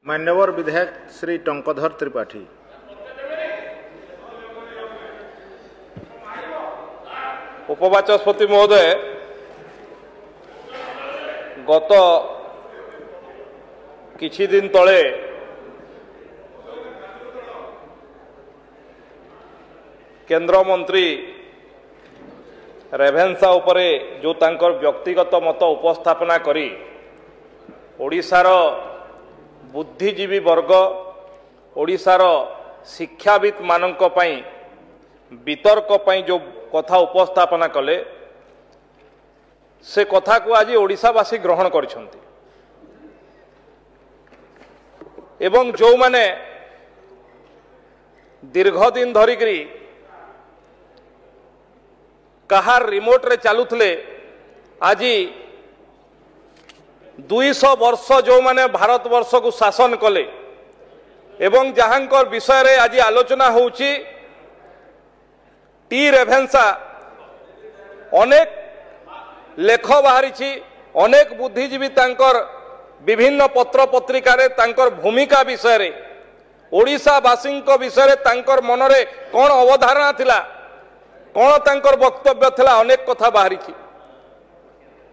मान्यवर विधायक श्री टंकधर त्रिपाठी। उपवाचस्पति महोदय, गत किछि दिन तले केंद्र मंत्री रेभेन्सा उपरे जो तांकर व्यक्तिगत मत उपस्थापना करी ओडिशार बुद्धिजीवी वर्ग ओडिशार शिक्षाविद मानक पई वितर्क पई जो कथा उपस्थापना कले से कथा को आज ओडिशावासी ग्रहण करिसंती एवं जो माने दीर्घ दिन धरिकरी कहार रिमोट रे चालुथले आज 200 वर्ष जो माने भारत वर्ष को शासन कले एवं जहांकर विषय रे आज आलोचना होउची टी रेभेन्सा अनेक लेख बाहरी अनेक बुद्धिजीवी तांकर विभिन्न पत्र पत्रिका रे तांकर भूमिका विषय रे ओडिशावासी विषय रे तांकर मनरे कौन अवधारणा थिला कौन तांकर वक्तव्य थिला अनेक कथा बाहरी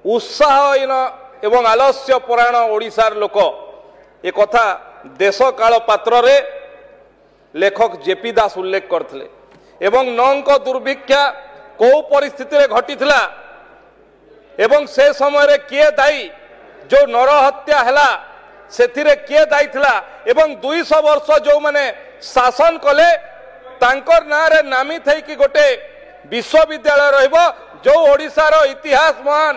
उत्साहहीन एवं आलस्य परायण ओडिशार लोक ए कथा देश काल पात्र रे लेखक जेपी दास उल्लेख करथिले एवं नौंक दुर्भिक्षा को परिस्थिति रे घटिथिला एवं से समय रे किए दायी जो नर हत्या हैला सेथिरे किए दायी थिला एवं 200 वर्ष जो माने शासन कले तांकर ना रे नामित है कि गोटे विश्वविद्यालय रहिबो जो ओडिशार इतिहास महान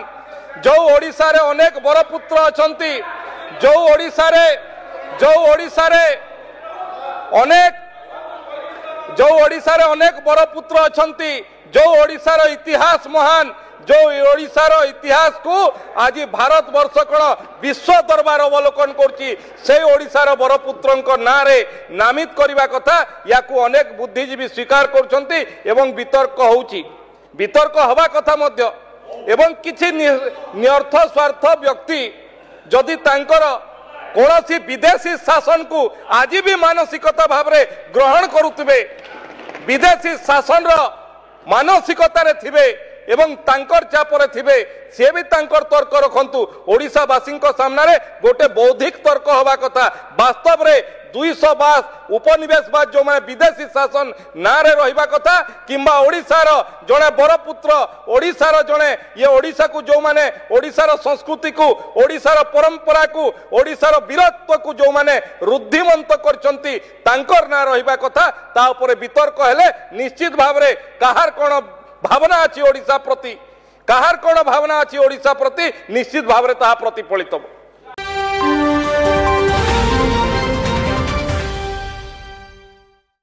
जो ओडिशा रे अनेक बरपुत्र अछंती जो ओडिशा रे अनेक बरपुत्र अछंती जो ओडिशार इतिहास महान जो ओडिशार इतिहास को आज भारत वर्ष कण विश्व दरबार अवलोकन करछि से ओडिशार बरपुत्रंक नारे नामित करिवा कथा याकू अनेक बुद्धिजीवी स्वीकार करछंती एवं वितर्क होउछि वितर्क हवा कथा मध्य एवं किछि निअर्थ स्वार्थ व्यक्ति जदि तांकर कोनोसी विदेशी शासन को आज भी मानसिकता भावरे ग्रहण करुथिबे विदेशी शासन रो मानसिकता रे थिबे एवं तांकर चापर थिबे से भी तांकर तर्क रखंतु ओडिशावासी सामना रे गोटे बौद्धिक तर्क हवा कथा वास्तव रे 222 उपनिवेशवाद जो माने विदेशी शासन ना रे रहिबा कथा किंबा ओडिशार जणे बरपुत्र ओडिशार जणे ये ओडिशा को जो माने ओडिशार संस्कृति को ओडिशार परंपरा को ओडिशार वीरत्व को जो माने रुद्धिमंत करचंती तांकर ना रहिबा कथा ता ऊपर वितर्क हेले निश्चित भाव रे काहार कोन भावना अछि ओडिशा प्रति काहार कोन भावना अछि ओडिशा प्रति निश्चित भाव रे ताहा प्रतिफलित हो।